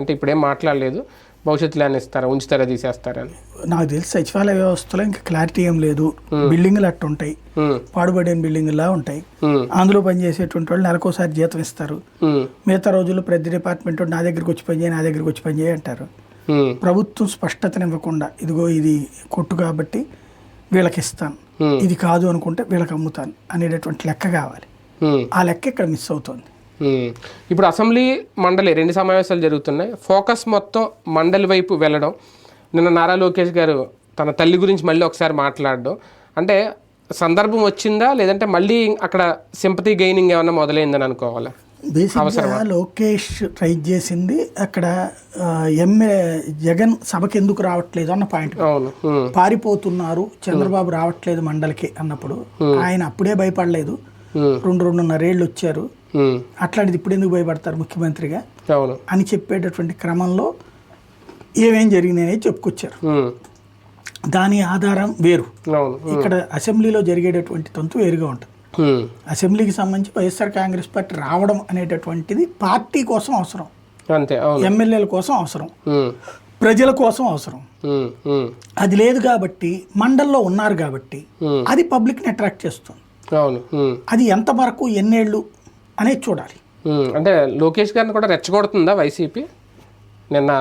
అంటే ఇప్పుడేం మాట్లాడలేదు, భవిష్యత్తులో అని ఇస్తారా, ఉంచుతారా, తీసేస్తారని? నాకు తెలిసి సచివాలయ వ్యవస్థలో ఇంకా క్లారిటీ ఏం లేదు. బిల్డింగ్లు అట్టు ఉంటాయి, పాడుబడిన బిల్డింగ్లా ఉంటాయి. అందులో పనిచేసేటువంటి వాళ్ళు నెలకోసారి జీతం ఇస్తారు. మిగతా రోజుల్లో ప్రతి డిపార్ట్మెంట్ నా దగ్గరికి వచ్చి పనిచేయి, నా దగ్గరికి వచ్చి పనిచేయి అంటారు. ప్రభుత్వం స్పష్టతనివ్వకుండా ఇదిగో ఇది కొట్టు కాబట్టి వీళ్ళకి ఇస్తాను, ఇది కాదు అనుకుంటే వీళ్ళకి అమ్ముతాను అనేటటువంటి లెక్క కావాలి. ఆ లెక్క ఇక్కడ మిస్ అవుతుంది. ఇప్పుడు అసెంబ్లీ మండలి 2 సమావేశాలు జరుగుతున్నాయి. ఫోకస్ మొత్తం మండలి వైపు వెళ్ళడం. నిన్న నారా లోకేష్ గారు తన తల్లి గురించి మళ్ళీ ఒకసారి మాట్లాడడం, అంటే సందర్భం వచ్చిందా లేదంటే మళ్ళీ అక్కడ సింపతి గెయినింగ్ ఏమన్నా మొదలైందని అనుకోవాలా? బేసిక్గా లోకేష్ రైజ్ చేసింది అక్కడ జగన్ సభకి ఎందుకు రావట్లేదు అన్న పాయింట్. పారిపోతున్నారు, చంద్రబాబు రావట్లేదు మండలికి అన్నప్పుడు ఆయన అప్పుడే భయపడలేదు. 2-2.5 ఏళ్ళు వచ్చారు, అట్లాంటిది ఇప్పుడు ఎందుకు భయపడతారు ముఖ్యమంత్రిగా అని చెప్పేటటువంటి క్రమంలో ఏమేం జరిగినాయని చెప్పుకొచ్చారు. దాని ఆధారం వేరు. ఇక్కడ అసెంబ్లీలో జరిగేటటువంటి తంతు వేరుగా ఉంటుంది. అసెంబ్లీకి సంబంధించి వైఎస్ఆర్ కాంగ్రెస్ పార్టీ రావడం అనేటటువంటిది పార్టీ కోసం అవసరం, ఎమ్మెల్యేల కోసం అవసరం, ప్రజల కోసం అవసరం. అది లేదు కాబట్టి మండల్లో ఉన్నారు కాబట్టి అది పబ్లిక్ని అట్రాక్ట్ చేస్తుంది. అది ఎంతవరకు ఎన్నేళ్ళు అనేది చూడాలి. అంటే లోకేష్ గారిని కూడా రెచ్చగొడుతుందా వైసీపీ? నిన్న